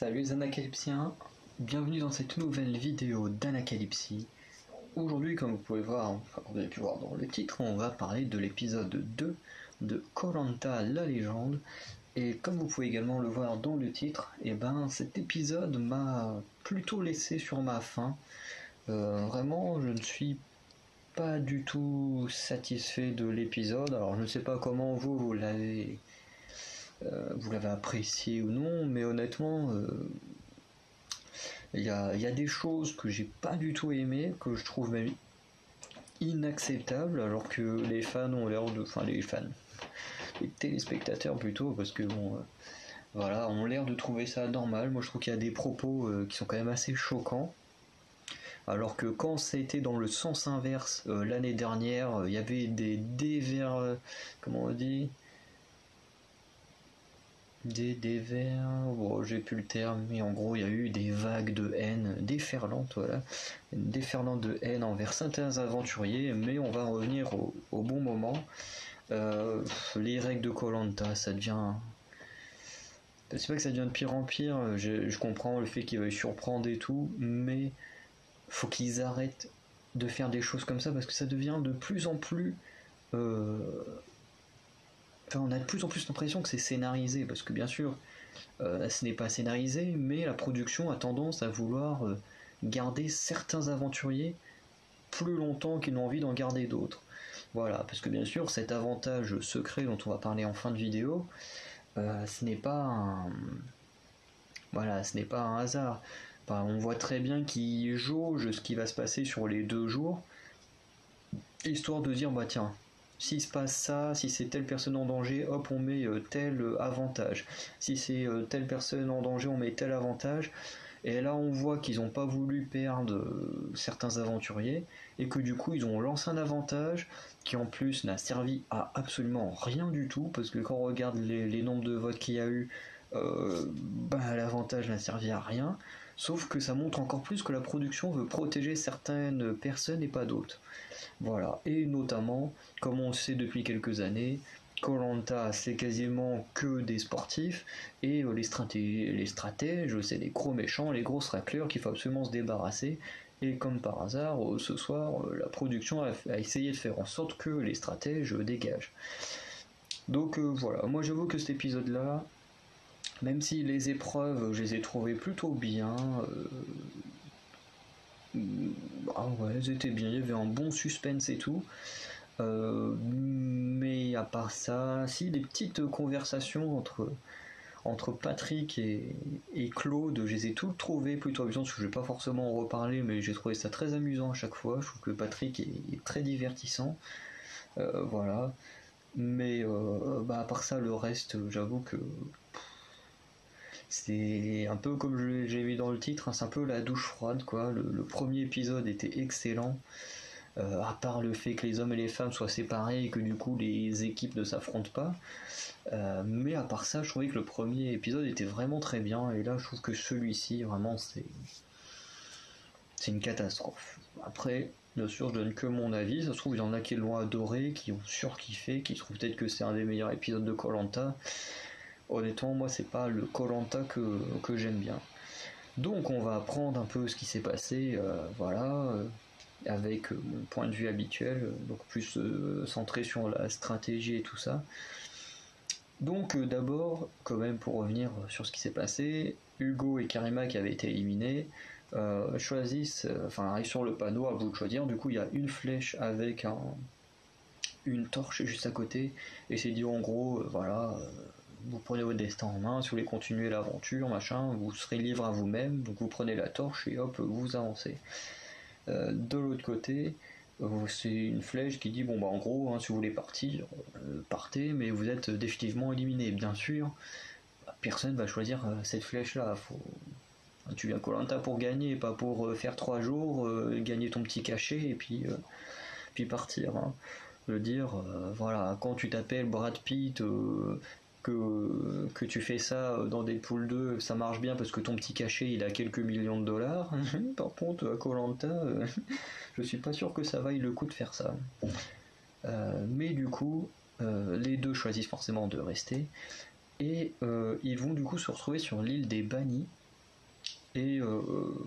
Salut les Anacalypsiens, bienvenue dans cette nouvelle vidéo d'Anacalypsie. Aujourd'hui, comme vous pouvez voir, enfin vous avez pu voir dans le titre, on va parler de l'épisode 2 de Koh-Lanta la légende. Et comme vous pouvez également le voir dans le titre, cet épisode m'a plutôt laissé sur ma faim. Vraiment, je ne suis pas du tout satisfait de l'épisode. Alors je ne sais pas comment vous l'avez apprécié ou non, mais honnêtement, il y a des choses que j'ai pas du tout aimé, que je trouve même inacceptables, alors que les fans ont l'air de... Enfin, les fans, les téléspectateurs plutôt, parce que bon... voilà, ont l'air de trouver ça normal. Moi je trouve qu'il y a des propos qui sont quand même assez choquants. Alors que quand c'était dans le sens inverse l'année dernière, il y avait des comment on dit, des dévers, bon, j'ai plus le terme, mais en gros il y a eu des vagues de haine déferlantes, voilà, une déferlante de haine envers certains aventuriers, mais on va revenir au bon moment. Les règles de Koh-Lanta, ça devient... C'est pas que ça devient de pire en pire, je comprends le fait qu'ils veuillent surprendre et tout, mais faut qu'ils arrêtent de faire des choses comme ça, parce que ça devient de plus en plus... Enfin, on a de plus en plus l'impression que c'est scénarisé, parce que bien sûr, ce n'est pas scénarisé, mais la production a tendance à vouloir garder certains aventuriers plus longtemps qu'ils n'ont envie d'en garder d'autres. Voilà, parce que bien sûr, cet avantage secret dont on va parler en fin de vidéo, ce n'est pas un... Voilà, ce n'est pas un hasard. Enfin, on voit très bien qu'ils jaugent ce qui va se passer sur les 2 jours, histoire de dire, bah tiens, s'il se passe ça, si c'est telle personne en danger, hop, on met tel avantage. Si c'est telle personne en danger, on met tel avantage. Et là, on voit qu'ils n'ont pas voulu perdre certains aventuriers, et que du coup, ils ont lancé un avantage qui en plus n'a servi à absolument rien du tout, parce que quand on regarde les nombres de votes qu'il y a eu, l'avantage n'a servi à rien, sauf que ça montre encore plus que la production veut protéger certaines personnes et pas d'autres. Voilà, et notamment, comme on le sait depuis quelques années, Koh-Lanta c'est quasiment que des sportifs, et les stratèges c'est des gros méchants, les grosses racleurs qu'il faut absolument se débarrasser. Et comme par hasard, ce soir, la production a essayé de faire en sorte que les stratèges dégagent. Donc voilà, moi j'avoue que cet épisode-là, même si les épreuves, je les ai trouvées plutôt bien, ah ouais, elles étaient bien, il y avait un bon suspense et tout. Mais à part ça, si les petites conversations entre Patrick et Claude, je les ai toutes trouvées plutôt amusantes, parce que je vais pas forcément en reparler, mais j'ai trouvé ça très amusant à chaque fois. Je trouve que Patrick est très divertissant. Voilà. Mais à part ça, le reste, j'avoue que c'est un peu comme j'ai mis dans le titre, hein, c'est un peu la douche froide, quoi. Le premier épisode était excellent. À part le fait que les hommes et les femmes soient séparés et que du coup les équipes ne s'affrontent pas. Mais à part ça, je trouvais que le premier épisode était vraiment très bien, et là je trouve que celui-ci, vraiment, c'est une catastrophe. Après, bien sûr, je donne que mon avis, ça se trouve il y en a qui l'ont adoré, qui ont surkiffé, qui trouvent peut-être que c'est un des meilleurs épisodes de Koh-Lanta. Honnêtement, moi c'est pas le Koh-Lanta que j'aime bien. Donc on va apprendre un peu ce qui s'est passé, voilà, avec mon point de vue habituel, donc plus centré sur la stratégie et tout ça. Donc d'abord, quand même pour revenir sur ce qui s'est passé, Hugo et Karima qui avaient été éliminés choisissent, arrivent sur le panneau à vous de choisir. Du coup il y a une flèche avec une torche juste à côté, et c'est dit en gros, voilà, vous prenez votre destin en main, si vous voulez continuer l'aventure, machin, vous serez libre à vous-même, donc vous prenez la torche et hop, vous avancez. De l'autre côté, c'est une flèche qui dit, bon bah en gros, hein, si vous voulez partir, partez, mais vous êtes définitivement éliminé. Bien sûr, personne va choisir cette flèche-là. Tu viens Koh-Lanta pour gagner, pas pour faire 3 jours, gagner ton petit cachet et puis partir. Hein. Je veux dire, voilà, quand tu t'appelles Brad Pitt, que tu fais ça dans Deadpool 2, ça marche bien parce que ton petit cachet il a quelques millions de dollars. Par contre, à Koh-Lanta, je suis pas sûr que ça vaille le coup de faire ça. Mais du coup, les deux choisissent forcément de rester, et ils vont du coup se retrouver sur l'île des bannis. Et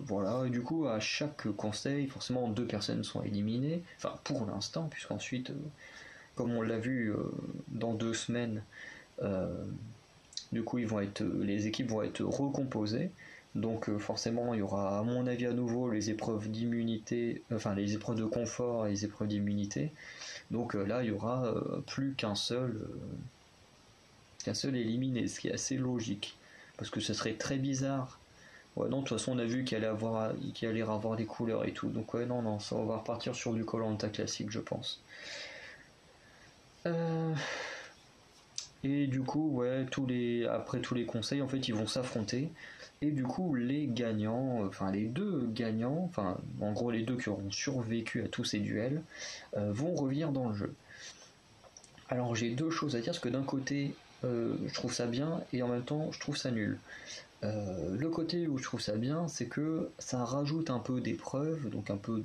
voilà, et du coup à chaque conseil, forcément 2 personnes sont éliminées, enfin pour l'instant, puisqu'ensuite, comme on l'a vu dans 2 semaines, euh, du coup les équipes vont être recomposées. Donc forcément il y aura à mon avis à nouveau les épreuves d'immunité, enfin les épreuves de confort et les épreuves d'immunité. Donc là il y aura plus qu'un seul éliminé, ce qui est assez logique. Parce que ce serait très bizarre. Ouais, non, de toute façon, on a vu qu'il allait avoir des couleurs et tout. Donc, ouais, non, non, ça, on va repartir sur du koh classique, je pense. Euh, Et du coup, ouais, après tous les conseils, en fait, ils vont s'affronter. Et du coup, les gagnants, enfin, les 2 gagnants, enfin, en gros, les 2 qui auront survécu à tous ces duels, vont revenir dans le jeu. Alors, j'ai 2 choses à dire, parce que d'un côté, je trouve ça bien, et en même temps, je trouve ça nul. Le côté où je trouve ça bien, c'est que ça rajoute un peu d'épreuve, donc un peu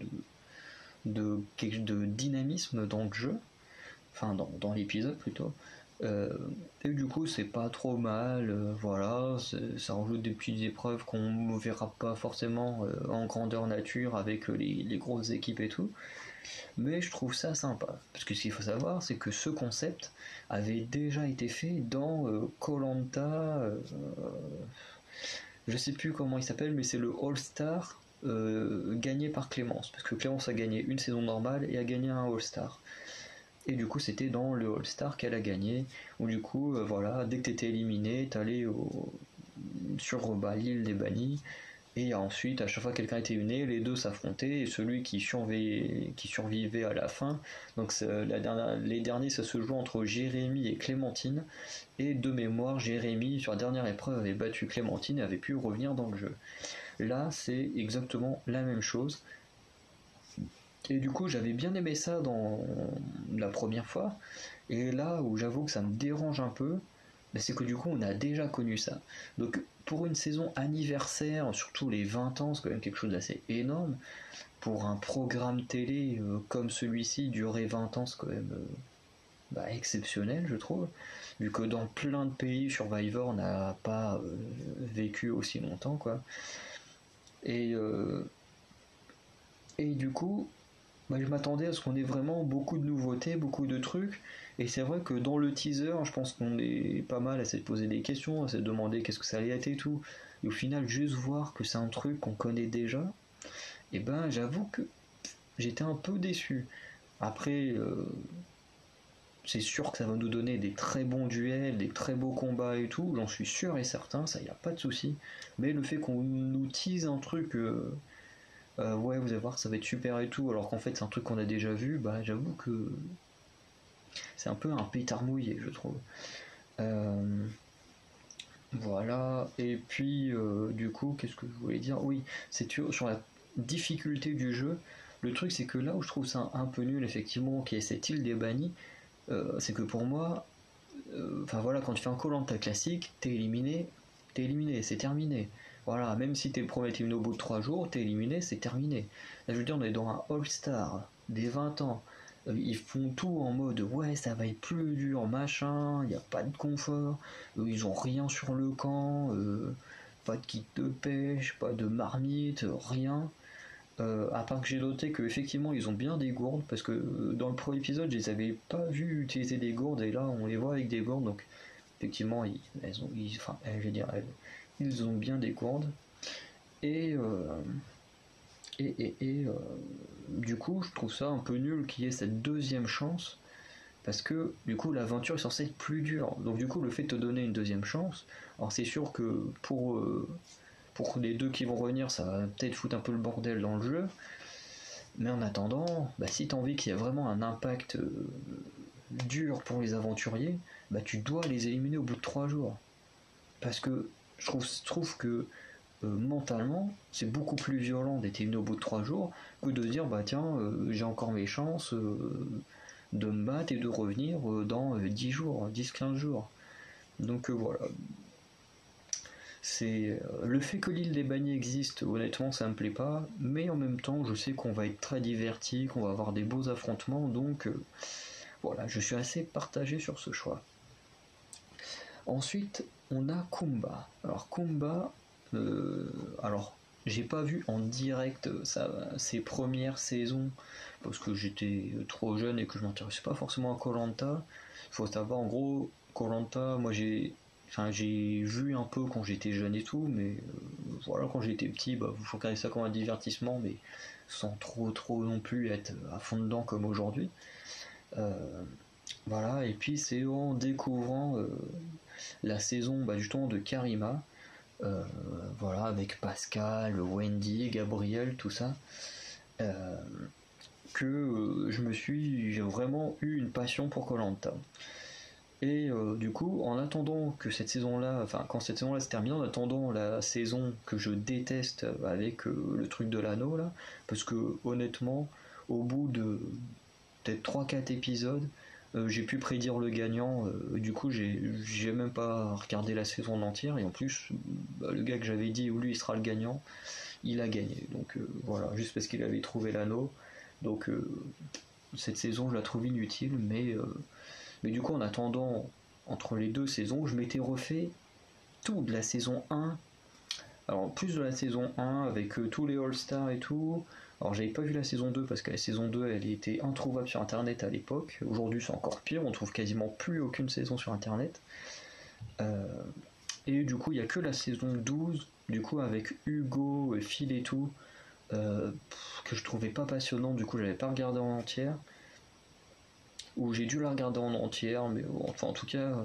de dynamisme dans le jeu, enfin dans l'épisode plutôt. Euh, et du coup, c'est pas trop mal, voilà, ça rajoute des petites épreuves qu'on ne verra pas forcément en grandeur nature avec les grosses équipes et tout. Mais je trouve ça sympa, parce que ce qu'il faut savoir, c'est que ce concept avait déjà été fait dans koh je sais plus comment il s'appelle, mais c'est le All-Star gagné par Clémence. Parce que Clémence a gagné une saison normale et a gagné un All-Star. Et du coup, c'était dans le All-Star qu'elle a gagné. Où du coup, voilà, dès que t'étais éliminé, t'allais sur l'île des bannis. Et ensuite, à chaque fois que quelqu'un était éliminé, les 2 s'affrontaient. Et celui qui survivait à la fin. Donc les derniers, ça se joue entre Jérémy et Clémentine. Et de mémoire, Jérémy, sur la dernière épreuve, avait battu Clémentine et avait pu revenir dans le jeu. Là, c'est exactement la même chose. Et du coup, j'avais bien aimé ça dans la première fois. Et là où j'avoue que ça me dérange un peu, c'est que du coup, on a déjà connu ça. Donc, pour une saison anniversaire, surtout les 20 ans, c'est quand même quelque chose d'assez énorme. Pour un programme télé comme celui-ci, durer 20 ans, c'est quand même exceptionnel, je trouve. Vu que dans plein de pays, Survivor n'a pas vécu aussi longtemps, quoi. Et, euh, et du coup, je m'attendais à ce qu'on ait vraiment beaucoup de nouveautés, beaucoup de trucs. Et c'est vrai que dans le teaser, je pense qu'on est pas mal à se poser des questions, à se demander qu'est-ce que ça allait être et tout. Et au final, juste voir que c'est un truc qu'on connaît déjà, et j'avoue que j'étais un peu déçu. Après, c'est sûr que ça va nous donner des très bons duels, des très beaux combats et tout, j'en suis sûr et certain, ça y a pas de souci. Mais le fait qu'on nous tease un truc, ouais, vous allez voir, ça va être super et tout, alors qu'en fait c'est un truc qu'on a déjà vu, j'avoue que c'est un peu un pétard mouillé, je trouve. Euh, voilà, et puis du coup, qu'est-ce que je voulais dire? Oui, c'est sur la difficulté du jeu. Le truc, c'est que là où je trouve ça un peu nul, effectivement, qu'il y ait cette île des bannis, c'est que pour moi, enfin voilà, quand tu fais un koh classique, t'es éliminé, c'est terminé. Voilà, même si t'es le premier éliminé au bout de 3 jours, t'es éliminé, c'est terminé. Là, je veux dire, on est dans un All-Star des 20 ans. Ils font tout en mode ouais, ça va être plus dur, machin, il n'y a pas de confort, ils ont rien sur le camp, pas de kit de pêche, pas de marmite, rien. À part que j'ai noté qu'effectivement ils ont bien des gourdes, parce que dans le premier épisode je les avais pas vus utiliser des gourdes, et là on les voit avec des gourdes, donc effectivement je veux dire, ils ont bien des gourdes. Et, du coup je trouve ça un peu nul qu'il y ait cette deuxième chance, parce que du coup l'aventure est censée être plus dure. Donc du coup le fait de te donner une deuxième chance, alors c'est sûr que pour les 2 qui vont revenir, ça va peut-être foutre un peu le bordel dans le jeu. Mais en attendant, si tu as envie qu'il y ait vraiment un impact dur pour les aventuriers, tu dois les éliminer au bout de 3 jours. Parce que je trouve que mentalement, c'est beaucoup plus violent d'être éliminé au bout de 3 jours que de dire tiens, j'ai encore mes chances de me battre et de revenir dans 10 jours, 10-15 jours. Donc voilà, c'est le fait que l'île des bannis existe, honnêtement, ça me plaît pas, mais en même temps, je sais qu'on va être très diverti, qu'on va avoir des beaux affrontements, donc voilà, je suis assez partagé sur ce choix. Ensuite, on a Kumba. Alors Kumba, Alors, j'ai pas vu en direct ses premières saisons parce que j'étais trop jeune et que je m'intéressais pas forcément à koh. Faut savoir, en gros, koh, moi j'ai vu un peu quand j'étais jeune et tout, mais voilà, quand j'étais petit, bah, vous regardez ça comme un divertissement, mais sans trop non plus être à fond dedans comme aujourd'hui. Voilà, et puis c'est en découvrant la saison bah, justement de Karima, voilà, avec Pascal, Wendy, Gabriel, tout ça, que j'ai vraiment eu une passion pour koh. Et du coup, en attendant que cette saison-là, enfin quand cette saison-là se termine, en attendant la saison que je déteste avec le truc de l'anneau là, parce que honnêtement, au bout de peut-être 3-4 épisodes, j'ai pu prédire le gagnant, du coup j'ai même pas regardé la saison entière, et en plus, bah, le gars que j'avais dit où lui il sera le gagnant, il a gagné. Donc voilà, juste parce qu'il avait trouvé l'anneau. Donc cette saison je la trouve inutile, mais du coup, en attendant, entre les deux saisons, je m'étais refait tout de la saison 1. Alors, plus de la saison 1 avec tous les All-Stars et tout. Alors, j'avais pas vu la saison 2 parce que la saison 2 elle était introuvable sur internet à l'époque. Aujourd'hui, c'est encore pire, on trouve quasiment plus aucune saison sur internet. Et du coup, il y a que la saison 12, du coup, avec Hugo, Phil et tout, que je trouvais pas passionnant, du coup, j'avais pas regardé en entière. Où j'ai dû la regarder en entière, mais enfin en tout cas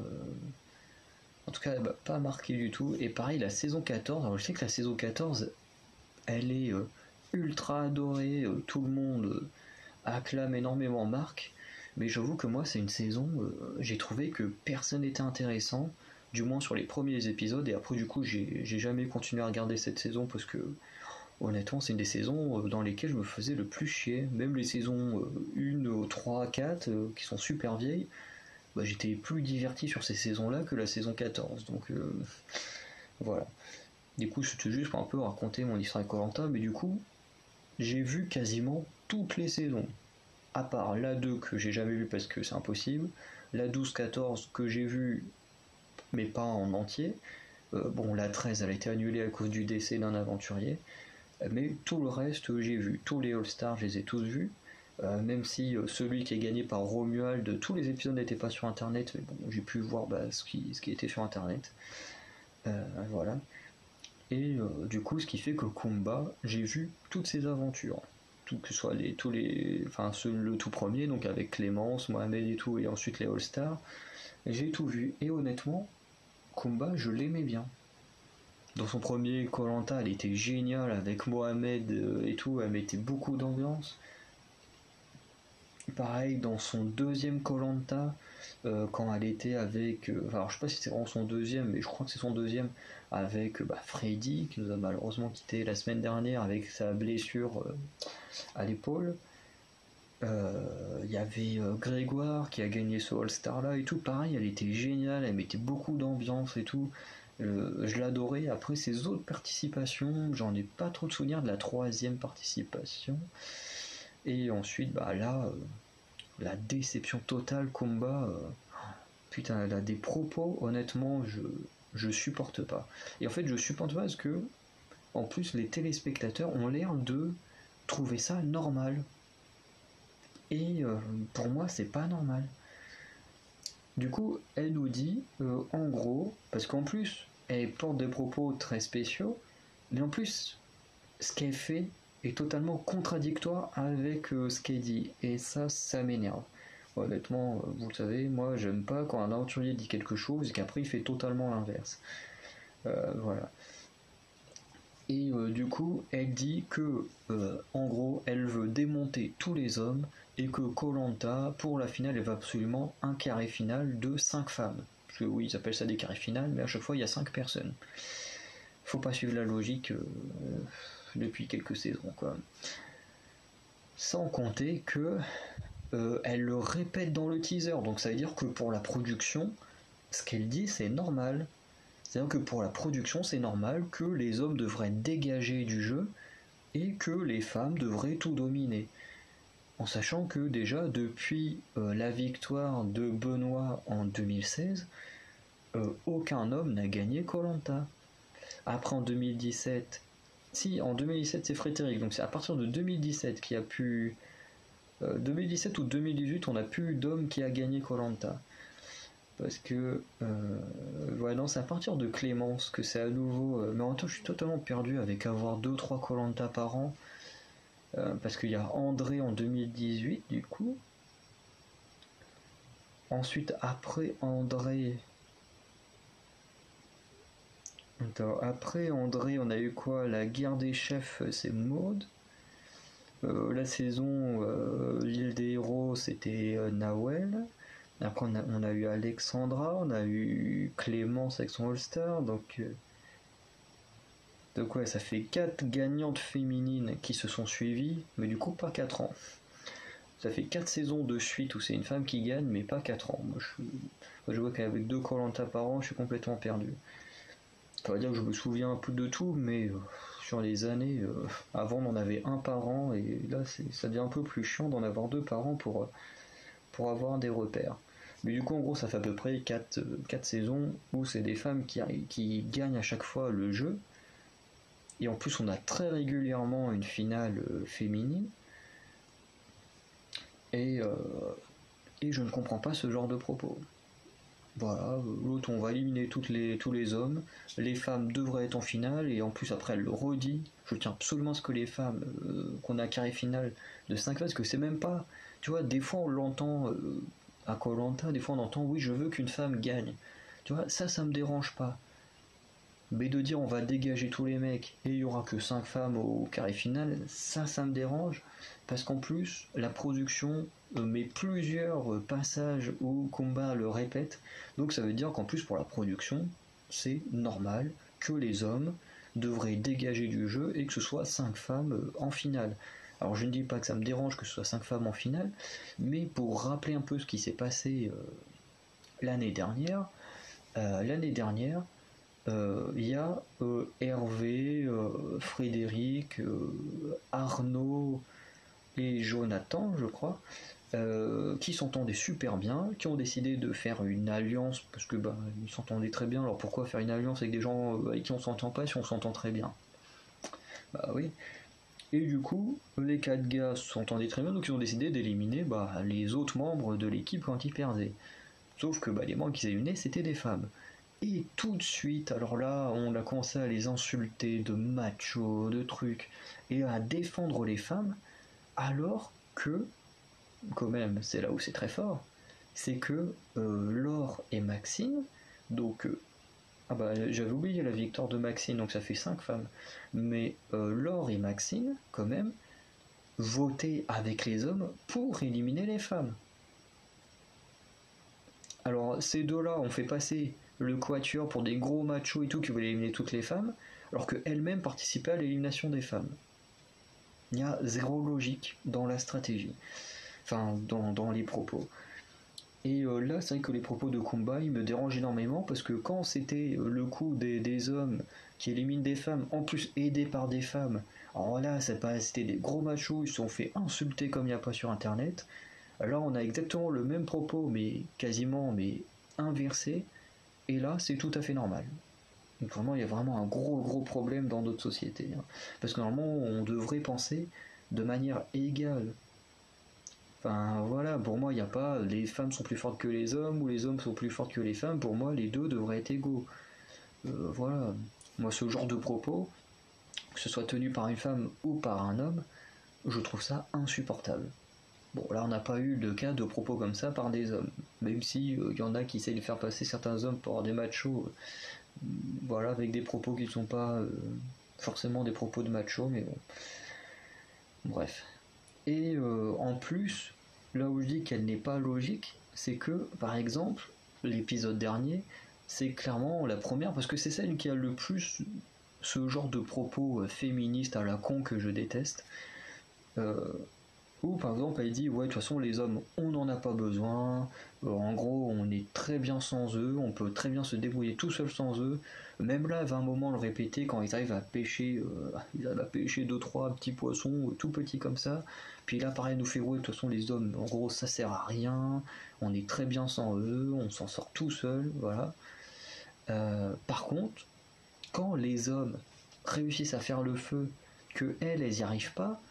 elle m'a pas marqué du tout. Et pareil, la saison 14, alors je sais que la saison 14, elle est ultra adorée, tout le monde acclame énormément Marc, mais j'avoue que moi c'est une saison, j'ai trouvé que personne n'était intéressant, du moins sur les premiers épisodes, et après du coup j'ai jamais continué à regarder cette saison parce que honnêtement, c'est une des saisons dans lesquelles je me faisais le plus chier. Même les saisons 1, 3, 4, qui sont super vieilles, bah, j'étais plus diverti sur ces saisons-là que la saison 14. Donc voilà. Du coup, c'était juste pour un peu raconter mon histoire avec koh, mais du coup, j'ai vu quasiment toutes les saisons. À part la 2 que j'ai jamais vue parce que c'est impossible, la 12-14 que j'ai vue mais pas en entier. Bon, la 13 elle a été annulée à cause du décès d'un aventurier. Mais tout le reste, j'ai vu. Tous les All-Stars, je les ai tous vus. Même si celui qui est gagné par Romuald, tous les épisodes n'étaient pas sur internet, mais bon, j'ai pu voir bah, ce qui était sur internet. Voilà. Et du coup, ce qui fait que Kumba, j'ai vu toutes ses aventures. Tout, que ce soit le tout premier, donc avec Clémence, Mohamed et tout, et ensuite les All-Stars. J'ai tout vu. Et honnêtement, Kumba, je l'aimais bien. Dans son premier koh, elle était géniale avec Mohamed et tout, elle mettait beaucoup d'ambiance. Pareil, dans son deuxième koh, quand elle était avec. Alors, je sais pas si c'est vraiment son deuxième, mais je crois que c'est son deuxième, avec Freddy, qui nous a malheureusement quitté la semaine dernière avec sa blessure à l'épaule. Il y avait Grégoire qui a gagné ce All-Star là et tout. Pareil, elle était géniale, elle mettait beaucoup d'ambiance et tout. Je l'adorais. Après ses autres participations, j'en ai pas trop de souvenirs de la troisième participation. Et ensuite, bah là, la déception totale, Combat. Putain, elle a des propos, honnêtement, je supporte pas. Et en fait, je supporte pas parce que, en plus, les téléspectateurs ont l'air de trouver ça normal. Et pour moi, c'est pas normal. Du coup, elle nous dit, en gros, parce qu'en plus, elle porte des propos très spéciaux, mais en plus, ce qu'elle fait est totalement contradictoire avec ce qu'elle dit. Et ça m'énerve. Honnêtement, vous le savez, moi, j'aime pas quand un aventurier dit quelque chose et qu'après, il fait totalement l'inverse. Voilà. Et du coup, elle dit que, en gros, elle veut démonter tous les hommes et que koh, pour la finale, elle veut absolument un carré final de 5 femmes. Parce que oui, ils appellent ça des carrés finales, mais à chaque fois, il y a 5 personnes. Faut pas suivre la logique depuis quelques saisons, quoi. Sans compter que elle le répète dans le teaser, donc ça veut dire que pour la production, ce qu'elle dit, c'est normal. C'est-à-dire que pour la production, c'est normal que les hommes devraient dégager du jeu et que les femmes devraient tout dominer. En sachant que déjà, depuis la victoire de Benoît en 2016, aucun homme n'a gagné koh. Après en 2017, si en 2017 c'est Frédéric, donc c'est à partir de 2017 qu'il y a pu 2017 ou 2018 on n'a plus d'homme qui a gagné Koh-Lanta. Parce que ouais, non, c'est à partir de Clémence que c'est à nouveau, mais en même temps je suis totalement perdu avec avoir 2-3 Koh-Lanta par an, parce qu'il y a André en 2018 du coup. Ensuite après André, on a eu quoi? La guerre des chefs, c'est Maud. La saison l'île des héros, c'était Nawel. Après on a eu Alexandra, on a eu Clémence avec son All-Star, donc ouais, ça fait 4 gagnantes féminines qui se sont suivies, mais du coup pas 4 ans. Ça fait 4 saisons de suite où c'est une femme qui gagne, mais pas 4 ans. Moi, je vois qu'avec 2 Koh-Lanta par an, je suis complètement perdu. Ça veut dire que je me souviens un peu de tout, mais sur les années, avant on en avait un par an, et là ça devient un peu plus chiant d'en avoir 2 par an pour avoir des repères. Mais du coup, en gros, ça fait à peu près 4 saisons où c'est des femmes qui gagnent à chaque fois le jeu. Et en plus, on a très régulièrement une finale féminine. Et je ne comprends pas ce genre de propos. Voilà, l'autre, on va éliminer tous les hommes. Les femmes devraient être en finale. Et en plus, après, elle le redit. Je tiens absolument à ce que les femmes, qu'on a un carré final de 5 parce que c'est même pas... Tu vois, des fois, on l'entend... à Koh-Lanta, des fois on entend oui je veux qu'une femme gagne. Tu vois, ça me dérange pas. Mais de dire on va dégager tous les mecs et il y aura que 5 femmes au carré final, ça me dérange. Parce qu'en plus, la production met plusieurs passages où Combat le répète. Donc ça veut dire qu'en plus pour la production, c'est normal que les hommes devraient dégager du jeu et que ce soit 5 femmes en finale. Alors je ne dis pas que ça me dérange que ce soit 5 femmes en finale, mais pour rappeler un peu ce qui s'est passé l'année dernière, il y a Hervé, Frédéric, Arnaud et Jonathan, je crois, qui s'entendaient super bien, qui ont décidé de faire une alliance, parce que ils s'entendaient très bien, alors pourquoi faire une alliance avec des gens avec qui on s'entend pas si on s'entend très bien? Bah oui. Et du coup, les 4 gars s'entendaient très bien, donc ils ont décidé d'éliminer les autres membres de l'équipe quand ils perdaient. Sauf que les membres qu'ils éliminaient, c'était des femmes. Et tout de suite, alors là, on a commencé à les insulter de machos, de trucs, et à défendre les femmes, alors que, quand même, c'est là où c'est très fort, c'est que Laure et Maxine, donc j'avais oublié la victoire de Maxine, donc ça fait 5 femmes. Mais Laure et Maxine, quand même, votaient avec les hommes pour éliminer les femmes. Alors ces deux-là ont fait passer le quatuor pour des gros machos et tout qui voulaient éliminer toutes les femmes, alors qu'elles-mêmes participaient à l'élimination des femmes. Il y a zéro logique dans la stratégie, enfin dans les propos. Et là, c'est vrai que les propos de Kumba, ils me dérangent énormément parce que quand c'était le coup des hommes qui éliminent des femmes, en plus aidés par des femmes, alors là, c'était des gros machos, ils se sont fait insulter comme il n'y a pas sur internet. Là, on a exactement le même propos, mais quasiment inversé, et là, c'est tout à fait normal. Donc vraiment, il y a vraiment un gros problème dans d'autres sociétés. Hein. Parce que normalement, on devrait penser de manière égale. Enfin voilà, pour moi, il n'y a pas les femmes sont plus fortes que les hommes ou les hommes sont plus forts que les femmes. Pour moi, les deux devraient être égaux. Voilà. Moi, ce genre de propos, que ce soit tenu par une femme ou par un homme, je trouve ça insupportable. Bon, là, on n'a pas eu de cas de propos comme ça par des hommes. Même si y en a qui essayent de faire passer certains hommes pour des machos, voilà, avec des propos qui ne sont pas forcément des propos de machos, mais bon. Bref. Et en plus, là où je dis qu'elle n'est pas logique, c'est que, par exemple, l'épisode dernier, c'est clairement la première, parce que c'est celle qui a le plus ce genre de propos féministes à la con que je déteste. Où par exemple elle dit ouais de toute façon les hommes on n'en a pas besoin, en gros on est très bien sans eux, on peut très bien se débrouiller tout seul sans eux, même là elle va un moment le répéter quand ils arrivent à pêcher, ils arrivent à pêcher 2-3 petits poissons tout petits comme ça, puis là pareil nous fait ouais de toute façon les hommes en gros ça sert à rien, on est très bien sans eux, on s'en sort tout seul, voilà. Par contre quand les hommes réussissent à faire le feu, que elles y arrivent pas,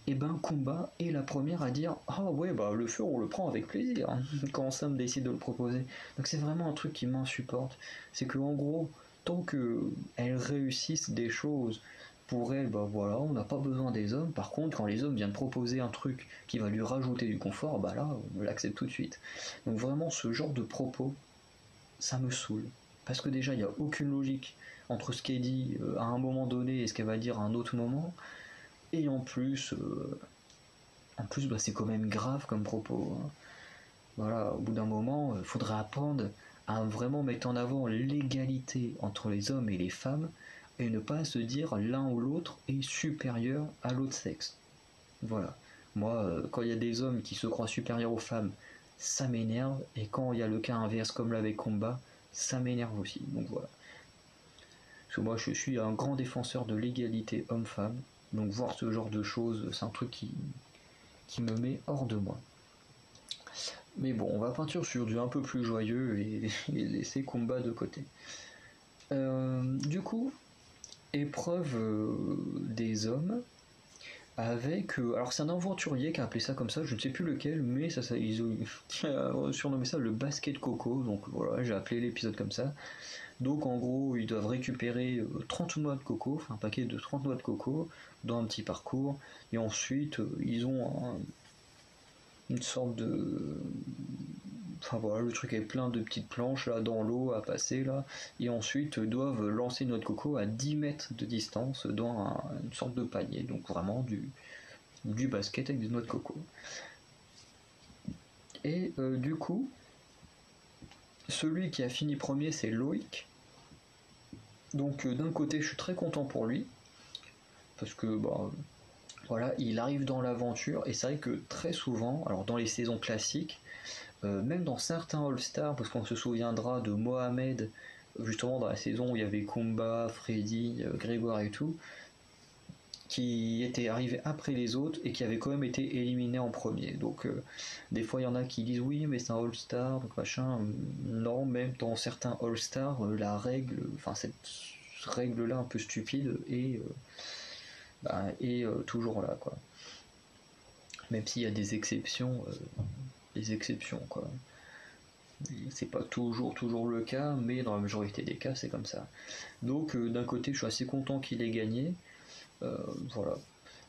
et ben Kumba est la première à dire ah ouais bah le feu on le prend avec plaisir quand Sam décide de le proposer. Donc c'est vraiment un truc qui m'insupporte, c'est que en gros tant que elles réussissent des choses pour elles, bah voilà, on n'a pas besoin des hommes. Par contre, quand les hommes viennent proposer un truc qui va lui rajouter du confort, bah là, on l'accepte tout de suite. Donc vraiment, ce genre de propos, ça me saoule. Parce que déjà, il n'y a aucune logique entre ce qu'elle dit à un moment donné et ce qu'elle va dire à un autre moment. Et en plus bah, c'est quand même grave comme propos. Hein. Voilà, au bout d'un moment, il faudrait apprendre à vraiment mettre en avant l'égalité entre les hommes et les femmes et ne pas se dire l'un ou l'autre est supérieur à l'autre sexe. Voilà. Moi, quand il y a des hommes qui se croient supérieurs aux femmes, ça m'énerve. Et quand il y a le cas inverse, comme là avec Combat, ça m'énerve aussi. Donc voilà. Parce que moi, je suis un grand défenseur de l'égalité homme-femme. Donc voir ce genre de choses, c'est un truc qui me met hors de moi. Mais bon, on va partir sur du un peu plus joyeux et laisser Combat de côté. Du coup, épreuve des hommes avec alors c'est un aventurier qui a appelé ça comme ça, je ne sais plus lequel, mais ils ont surnommé ça le basket coco, donc voilà, j'ai appelé l'épisode comme ça. Donc en gros ils doivent récupérer 30 noix de coco, enfin un paquet de 30 noix de coco dans un petit parcours, et ensuite ils ont une sorte de... Enfin voilà, le truc est plein de petites planches là dans l'eau à passer là, et ensuite doivent lancer une noix de coco à 10 mètres de distance dans une sorte de panier, donc vraiment du basket avec des noix de coco. Et du coup, celui qui a fini premier, c'est Loïc. Donc d'un côté, je suis très content pour lui, parce que bah, voilà, il arrive dans l'aventure, et c'est vrai que très souvent, alors dans les saisons classiques, même dans certains All-Stars, parce qu'on se souviendra de Mohamed, justement dans la saison où il y avait Kumba, Freddy, Grégoire et tout, qui était arrivé après les autres et qui avait quand même été éliminé en premier. Donc des fois il y en a qui disent oui mais c'est un All-Star, donc machin. Non, même dans certains All-Star, la règle, enfin cette règle là un peu stupide est toujours là quoi. Même s'il y a des exceptions quoi. C'est pas toujours le cas, mais dans la majorité des cas c'est comme ça. Donc d'un côté je suis assez content qu'il ait gagné. Voilà.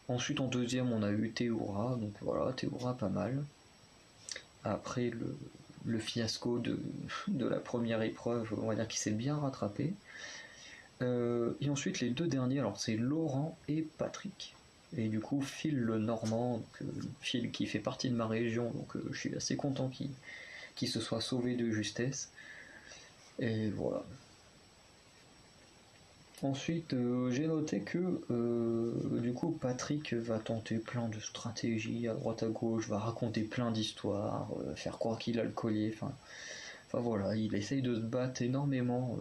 Ensuite en deuxième on a eu Théoura, donc voilà, Théoura pas mal. Après le fiasco de la première épreuve, on va dire qu'il s'est bien rattrapé. Et ensuite les deux derniers, alors c'est Laurent et Patrick. Et du coup Phil le Normand, donc, Phil qui fait partie de ma région, donc je suis assez content qu'il se soit sauvé de justesse. Et voilà. Ensuite, j'ai noté que du coup Patrick va tenter plein de stratégies à droite à gauche, va raconter plein d'histoires, faire croire qu'il a le collier, enfin voilà, il essaye de se battre énormément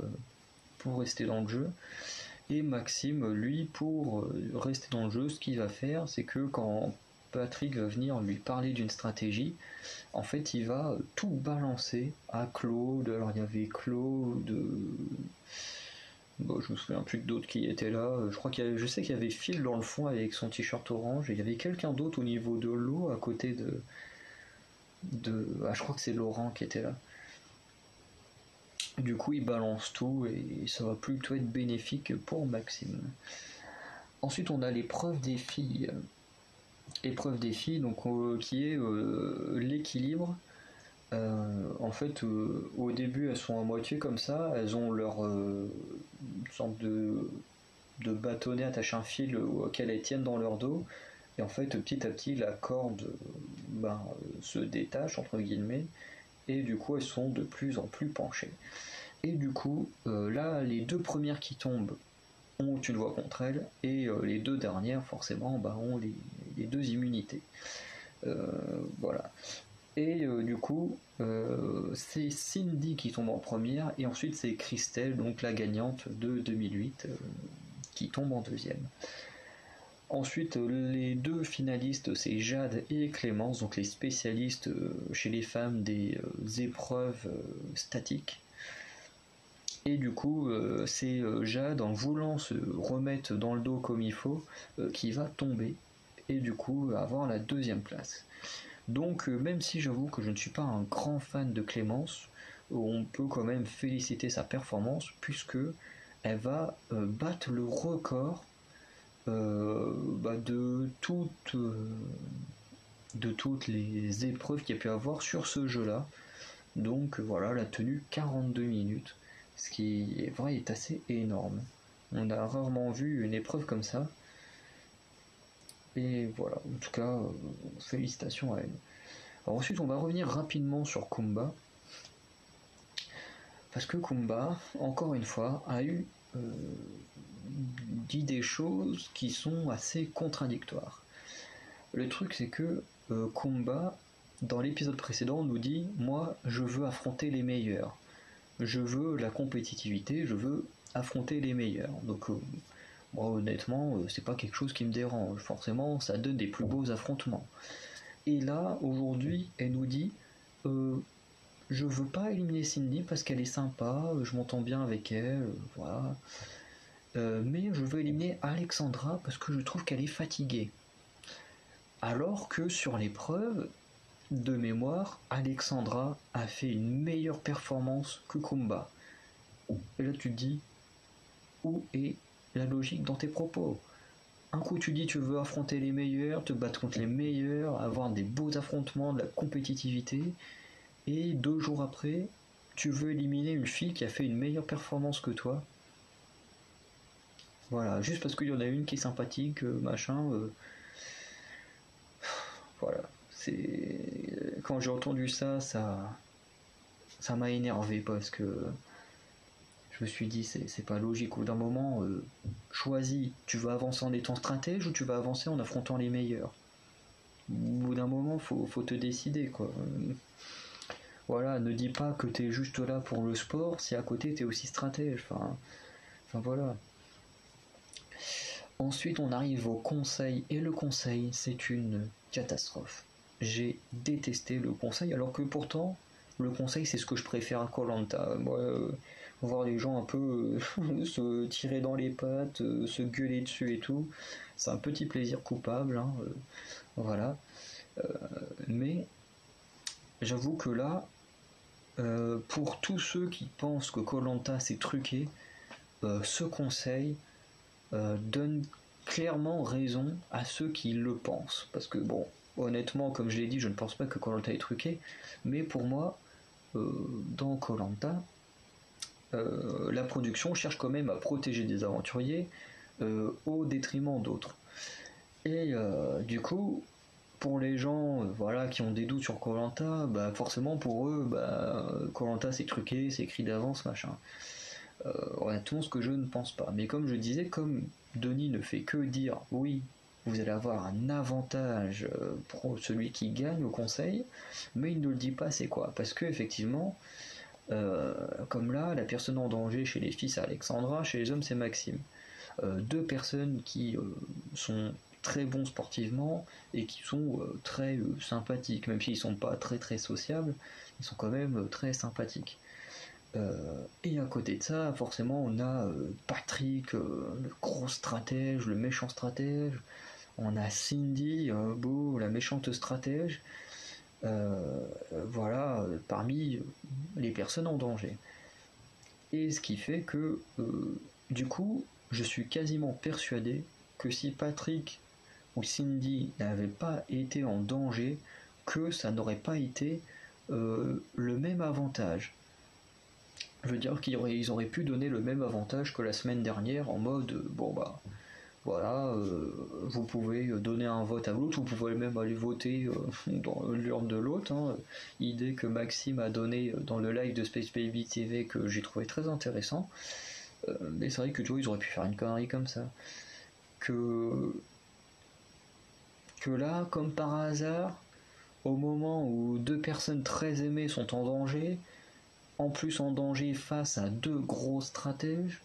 pour rester dans le jeu. Et Maxime, lui, pour rester dans le jeu, ce qu'il va faire, c'est que quand Patrick va venir lui parler d'une stratégie, en fait il va tout balancer à Claude. Alors il y avait Claude... Bon, je me souviens plus d'autres qui étaient là. Je sais qu'il y avait Phil dans le fond avec son t-shirt orange. Et il y avait quelqu'un d'autre au niveau de l'eau à côté je crois que c'est Laurent qui était là. Du coup, il balance tout et ça va plutôt être bénéfique pour Maxime. Ensuite, on a l'épreuve des filles. Épreuve des filles, donc qui est l'équilibre. En fait, au début, elles sont à moitié comme ça. Elles ont leur sorte de bâtonnet attaché à un fil auquel elles tiennent dans leur dos. Et en fait, petit à petit, la corde se détache, entre guillemets. Et du coup, elles sont de plus en plus penchées. Et du coup, là, les deux premières qui tombent ont une voix contre elles. Et les deux dernières, forcément, ont les deux immunités. Voilà. Et du coup, c'est Cindy qui tombe en première, et ensuite c'est Christelle, donc la gagnante de 2008, qui tombe en deuxième. Ensuite, les deux finalistes, c'est Jade et Clémence, donc les spécialistes chez les femmes des épreuves statiques. Et du coup, c'est Jade, en voulant se remettre dans le dos comme il faut, qui va tomber et du coup avoir la deuxième place. Donc même si j'avoue que je ne suis pas un grand fan de Clémence, on peut quand même féliciter sa performance puisque elle va battre le record de toutes les épreuves qu'il y a pu avoir sur ce jeu-là. Donc voilà, elle a tenu 42 minutes, ce qui est vrai est assez énorme. On a rarement vu une épreuve comme ça. Et voilà, en tout cas, félicitations à elle. Alors ensuite, on va revenir rapidement sur Kumba. Parce que Kumba, encore une fois, a dit des choses qui sont assez contradictoires. Le truc, c'est que Kumba, dans l'épisode précédent, nous dit « Moi, je veux affronter les meilleurs. Je veux la compétitivité, je veux affronter les meilleurs. » Donc, moi, honnêtement, c'est pas quelque chose qui me dérange. Forcément, ça donne des plus beaux affrontements. Et là, aujourd'hui, elle nous dit je veux pas éliminer Cindy parce qu'elle est sympa, je m'entends bien avec elle, voilà. Mais je veux éliminer Alexandra parce que je trouve qu'elle est fatiguée. Alors que sur l'épreuve, de mémoire, Alexandra a fait une meilleure performance que Kumba. Et là tu te dis, où est la logique dans tes propos? Un coup tu dis tu veux affronter les meilleurs, te battre contre les meilleurs, avoir des beaux affrontements, de la compétitivité, et 2 jours après, tu veux éliminer une fille qui a fait une meilleure performance que toi. Voilà, juste parce qu'il y en a une qui est sympathique, machin. Voilà, c'est quand j'ai entendu ça, ça m'a énervé parce que je me suis dit c'est pas logique. Au bout d'un moment, choisis, tu vas avancer en étant stratège ou tu vas avancer en affrontant les meilleurs. Au bout d'un moment, faut te décider quoi. Voilà, ne dis pas que t'es juste là pour le sport si à côté t'es aussi stratège. Enfin voilà. Ensuite, on arrive au conseil, et le conseil, c'est une catastrophe. J'ai détesté le conseil, alors que pourtant, le conseil, c'est ce que je préfère à koh. Moi, voir les gens un peu se tirer dans les pattes, se gueuler dessus et tout, c'est un petit plaisir coupable, hein, voilà. Mais j'avoue que là, pour tous ceux qui pensent que koh c'est truqué, ce conseil donne clairement raison à ceux qui le pensent. Parce que bon, honnêtement, comme je l'ai dit, je ne pense pas que koh est truqué, mais pour moi, dans koh la production cherche quand même à protéger des aventuriers au détriment d'autres. Et du coup, pour les gens voilà, qui ont des doutes sur koh bah, forcément pour eux, koh c'est truqué, c'est écrit d'avance, machin. Honnêtement, ce que je ne pense pas. Mais comme je disais, comme Denis ne fait que dire oui, vous allez avoir un avantage pour celui qui gagne au conseil, mais il ne le dit pas c'est quoi. Parce que effectivement, comme là, la personne en danger chez les filles c'est Alexandra, chez les hommes c'est Maxime. Deux personnes qui sont très bons sportivement et qui sont très sympathiques, même s'ils sont pas très très sociables, ils sont quand même très sympathiques. Et à côté de ça, forcément, on a Patrick, le gros stratège, le méchant stratège. On a Cindy, la méchante stratège. Voilà, parmi les personnes en danger. Et ce qui fait que, du coup, je suis quasiment persuadé que si Patrick ou Cindy n'avaient pas été en danger, que ça n'aurait pas été le même avantage. Je veux dire qu'ils auraient pu donner le même avantage que la semaine dernière en mode voilà, vous pouvez donner un vote à l'autre, vous pouvez même aller voter dans l'urne de l'autre. Hein. Idée que Maxime a donnée dans le live de Space Baby TV que j'ai trouvé très intéressant. Mais c'est vrai que tu vois, ils auraient pu faire une connerie comme ça. Que là, comme par hasard, au moment où deux personnes très aimées sont en danger, en plus en danger face à deux gros stratèges,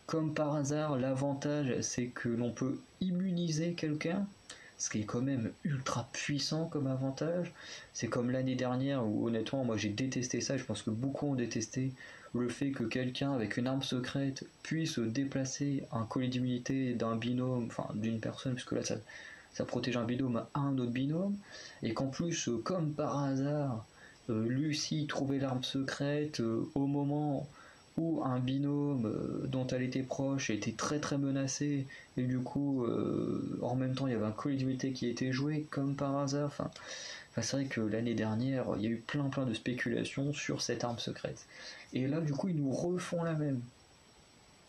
comme par hasard, l'avantage c'est que l'on peut immuniser quelqu'un. ce qui est quand même ultra puissant comme avantage. C'est comme l'année dernière où honnêtement moi j'ai détesté ça, je pense que beaucoup ont détesté le fait que quelqu'un avec une arme secrète puisse déplacer un collier d'immunité d'un binôme, enfin d'une personne, puisque là ça protège un binôme à un autre binôme, et qu'en plus, comme par hasard, Lucie trouvait l'arme secrète au moment où un binôme dont elle était proche était très très menacé, et du coup, en même temps, il y avait un collier d'immunité qui était joué, comme par hasard. Enfin, c'est vrai que l'année dernière, il y a eu plein de spéculations sur cette arme secrète. Et là, du coup, ils nous refont la même.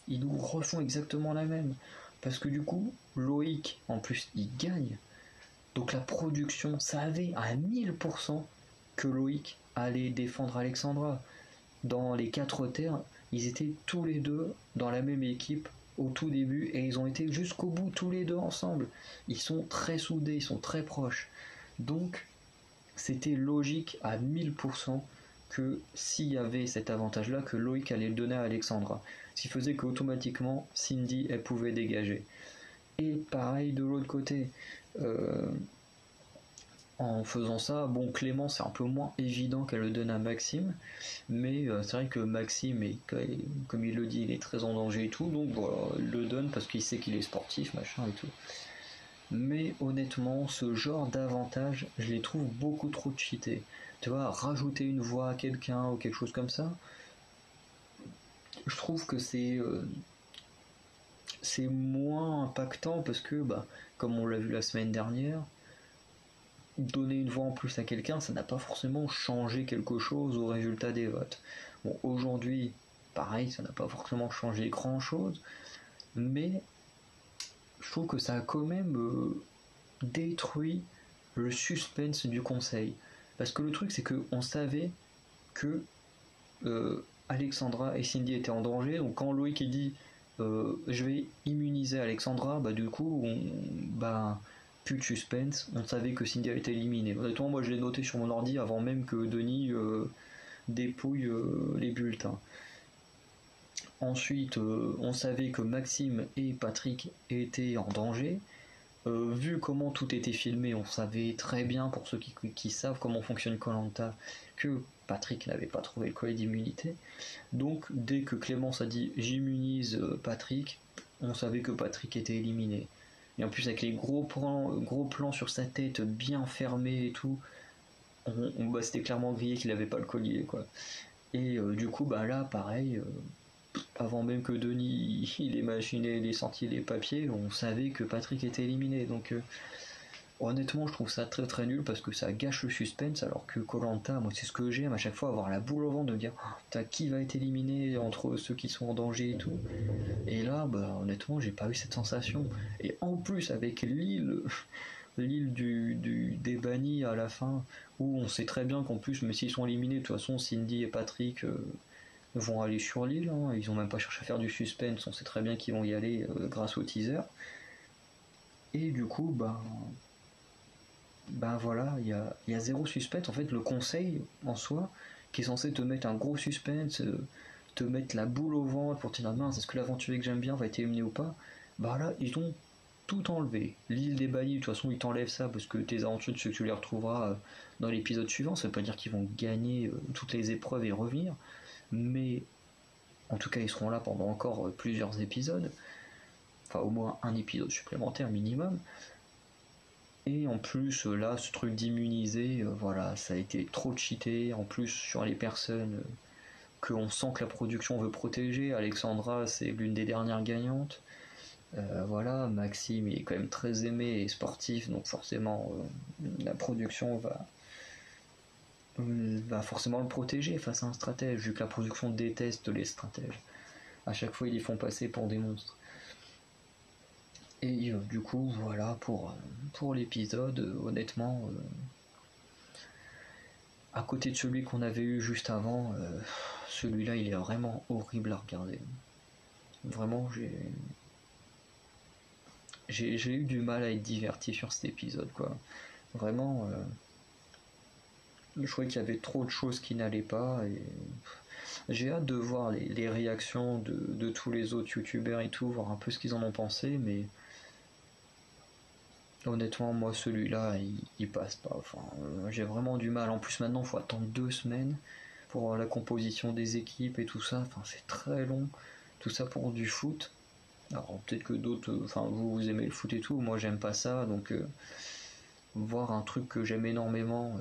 Ils nous refont exactement la même. Parce que du coup, Loïc, en plus, il gagne. Donc la production savait à 1000% que Loïc allait défendre Alexandra. Dans les 4 terres, ils étaient tous les deux dans la même équipe au tout début et ils ont été jusqu'au bout tous les deux ensemble. Ils sont très soudés, ils sont très proches. Donc c'était logique à 1000% que s'il y avait cet avantage-là, que Loïc allait le donner à Alexandra. Ce qui faisait qu'automatiquement, Cindy, elle pouvait dégager. Et pareil de l'autre côté. En faisant ça, bon, Clément, c'est un peu moins évident qu'elle le donne à Maxime, mais c'est vrai que Maxime, comme il le dit, il est très en danger et tout, donc voilà, il le donne parce qu'il sait qu'il est sportif, machin et tout. Mais honnêtement, ce genre d'avantage, je les trouve beaucoup trop cheatés. Tu vois, rajouter une voix à quelqu'un ou quelque chose comme ça, je trouve que c'est moins impactant parce que, bah, comme on l'a vu la semaine dernière, donner une voix en plus à quelqu'un, ça n'a pas forcément changé quelque chose au résultat des votes. Bon, aujourd'hui, pareil, ça n'a pas forcément changé grand-chose, mais je trouve que ça a quand même détruit le suspense du conseil. Parce que le truc, c'est qu'on savait que Alexandra et Cindy étaient en danger, donc quand Loïc il dit je vais immuniser Alexandra, bah du coup, bah, plus de suspense, on savait que Cindy a été éliminée. Honnêtement, moi je l'ai noté sur mon ordi avant même que Denis dépouille les bulletins. Ensuite, on savait que Maxime et Patrick étaient en danger. Vu comment tout était filmé, on savait très bien, pour ceux qui savent comment fonctionne koh, que Patrick n'avait pas trouvé le collier d'immunité. Donc, dès que Clémence a dit j'immunise Patrick, on savait que Patrick était éliminé. Et en plus, avec les gros plans sur sa tête bien fermés et tout, bah, c'était clairement grillé qu'il n'avait pas le collier, quoi. Et du coup, bah là, pareil, avant même que Denis il imaginé les sorties les papiers, on savait que Patrick était éliminé. Donc honnêtement, je trouve ça très très nul parce que ça gâche le suspense. Alors que koh, moi c'est ce que j'aime à chaque fois, avoir la boule au ventre de me dire t'as qui va être éliminé entre ceux qui sont en danger et tout. Et là, bah honnêtement, j'ai pas eu cette sensation. Et en plus avec l'île des bannis à la fin, où on sait très bien qu'en plus, mais s'ils sont éliminés, de toute façon, Cindy et Patrick vont aller sur l'île, hein. Ils ont même pas cherché à faire du suspense, on sait très bien qu'ils vont y aller grâce au teaser. Et du coup, bah voilà, il y a zéro suspense. En fait, le conseil en soi, qui est censé te mettre un gros suspense, te mettre la boule au ventre pour te dire mince, est-ce que l'aventurier que j'aime bien va être éliminé ou pas, bah là, ils ont tout enlevé. L'île des bannis, de toute façon, ils t'enlèvent ça parce que tes aventures, tu les retrouveras dans l'épisode suivant. Ça veut pas dire qu'ils vont gagner toutes les épreuves et revenir, mais en tout cas, ils seront là pendant encore plusieurs épisodes, enfin au moins un épisode supplémentaire minimum. Et en plus, là, ce truc d'immuniser, voilà, ça a été trop cheaté. En plus, sur les personnes qu'on sent que la production veut protéger, Alexandra, c'est l'une des dernières gagnantes. Voilà, Maxime, il est quand même très aimé et sportif, donc forcément, la production va forcément le protéger face à un stratège, vu que la production déteste les stratèges. À chaque fois, ils les font passer pour des monstres. Et du coup, voilà pour l'épisode. Honnêtement, à côté de celui qu'on avait eu juste avant, celui-là, il est vraiment horrible à regarder. Vraiment, j'ai eu du mal à être diverti sur cet épisode, quoi. Vraiment, je trouvais qu'il y avait trop de choses qui n'allaient pas. Et j'ai hâte de voir les réactions de tous les autres youtubeurs et tout, voir un peu ce qu'ils en ont pensé, mais honnêtement, moi celui-là, il passe pas. Enfin, j'ai vraiment du mal. En plus, maintenant, il faut attendre 2 semaines pour la composition des équipes et tout ça. Enfin, c'est très long. Tout ça pour du foot. Alors, peut-être que d'autres, enfin, vous aimez le foot et tout. Moi, j'aime pas ça. Donc, voir un truc que j'aime énormément,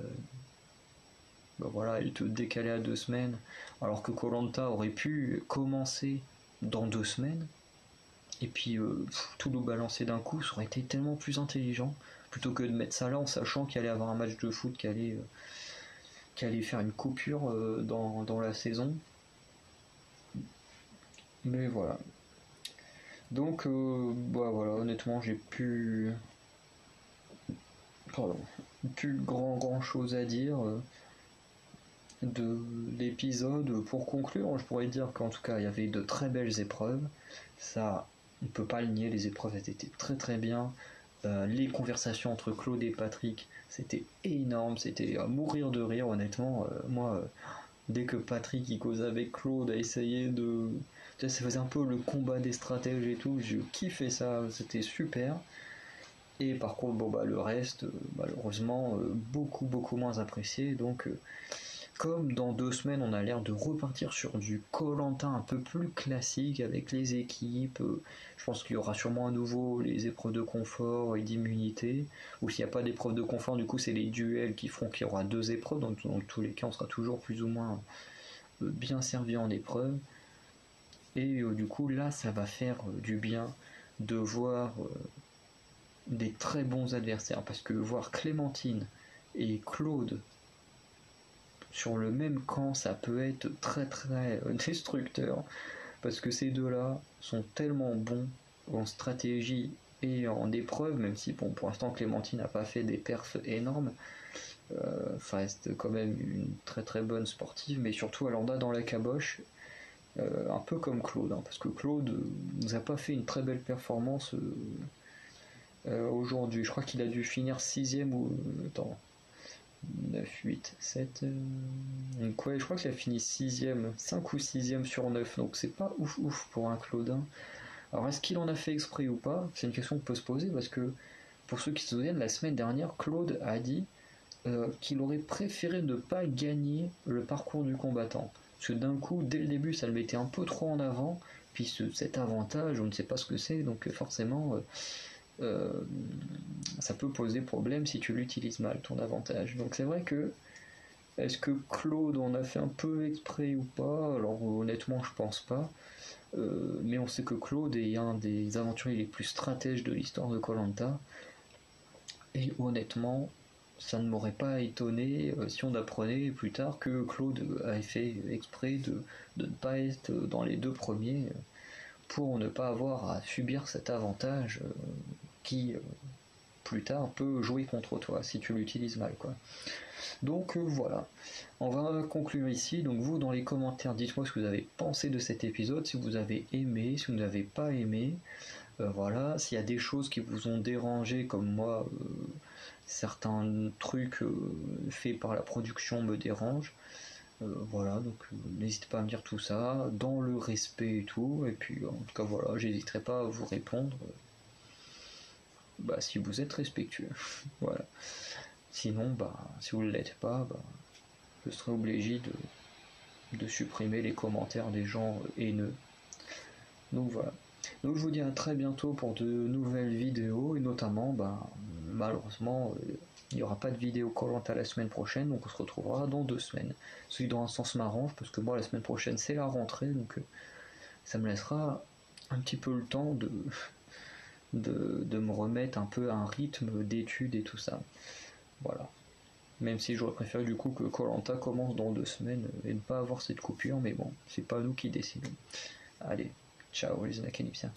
bah voilà, et te décaler à 2 semaines. Alors que koh aurait pu commencer dans 2 semaines. Et puis tout le balancer d'un coup, ça aurait été tellement plus intelligent, plutôt que de mettre ça là en sachant qu'il allait avoir un match de foot qui allait faire une coupure dans la saison. Mais voilà. Donc bah voilà, honnêtement j'ai plus grand chose à dire de l'épisode. Pour conclure, je pourrais dire qu'en tout cas il y avait de très belles épreuves. Ça, on peut pas le nier, les épreuves étaient très très bien. Les conversations entre Claude et Patrick, c'était énorme, c'était à mourir de rire, honnêtement. Moi, dès que Patrick il cause avec Claude, a essayé de. Tu sais, ça faisait un peu le combat des stratèges et tout, je kiffais ça, c'était super. Et par contre, bon, bah, le reste, malheureusement, beaucoup moins apprécié. Donc, comme dans 2 semaines, on a l'air de repartir sur du koh un peu plus classique avec les équipes. Je pense qu'il y aura sûrement à nouveau les épreuves de confort et d'immunité. Ou s'il n'y a pas d'épreuves de confort, du coup, c'est les duels qui feront qu'il y aura 2 épreuves. Donc, dans tous les cas, on sera toujours plus ou moins bien servi en épreuve. Et du coup, là, ça va faire du bien de voir des très bons adversaires. Parce que voir Clémentine et Claude sur le même camp, ça peut être très très destructeur parce que ces deux-là sont tellement bons en stratégie et en épreuve, même si bon, pour l'instant Clémentine n'a pas fait des perfs énormes, ça reste quand même une très très bonne sportive, mais surtout elle en a dans la caboche, un peu comme Claude, hein, parce que Claude nous a pas fait une très belle performance aujourd'hui. Je crois qu'il a dû finir 6ème ou. Attends, 9, 8, 7. Donc ouais, je crois qu'il a fini 6ème, 5 ou 6ème sur 9, donc c'est pas ouf pour un Claudin. Alors est-ce qu'il en a fait exprès ou pas? C'est une question qu'on peut se poser parce que pour ceux qui se souviennent, la semaine dernière, Claude a dit qu'il aurait préféré ne pas gagner le parcours du combattant. Parce que d'un coup, dès le début, ça le mettait un peu trop en avant, puis cet avantage, on ne sait pas ce que c'est, donc forcément, ça peut poser problème si tu l'utilises mal, ton avantage. Donc c'est vrai que, est-ce que Claude en a fait un peu exprès ou pas? Alors honnêtement, je pense pas. Mais on sait que Claude est un des aventuriers les plus stratèges de l'histoire de koh. Et honnêtement, ça ne m'aurait pas étonné si on apprenait plus tard que Claude avait fait exprès de ne pas être dans les 2 premiers pour ne pas avoir à subir cet avantage qui plus tard peut jouer contre toi si tu l'utilises mal, quoi. Donc voilà, on va conclure ici. Donc vous dans les commentaires, dites-moi ce que vous avez pensé de cet épisode, si vous avez aimé, si vous n'avez pas aimé. Voilà, s'il y a des choses qui vous ont dérangé comme moi, certains trucs faits par la production me dérangent. Voilà, donc n'hésitez pas à me dire tout ça, dans le respect et tout, et puis en tout cas voilà, j'hésiterai pas à vous répondre si vous êtes respectueux. Voilà. Sinon, si vous ne l'êtes pas, je serai obligé de supprimer les commentaires des gens haineux. Donc voilà. Donc je vous dis à très bientôt pour de nouvelles vidéos, et notamment, malheureusement, il n'y aura pas de vidéo collante à la semaine prochaine, donc on se retrouvera dans 2 semaines. Ce qui dans un sens m'arrange, parce que moi la semaine prochaine c'est la rentrée, donc ça me laissera un petit peu le temps de me remettre un peu à un rythme d'études et tout ça. Voilà. Même si j'aurais préféré du coup que koh commence dans 2 semaines et ne pas avoir cette coupure, mais bon, c'est pas nous qui décidons. Allez, ciao les anacanipsiens.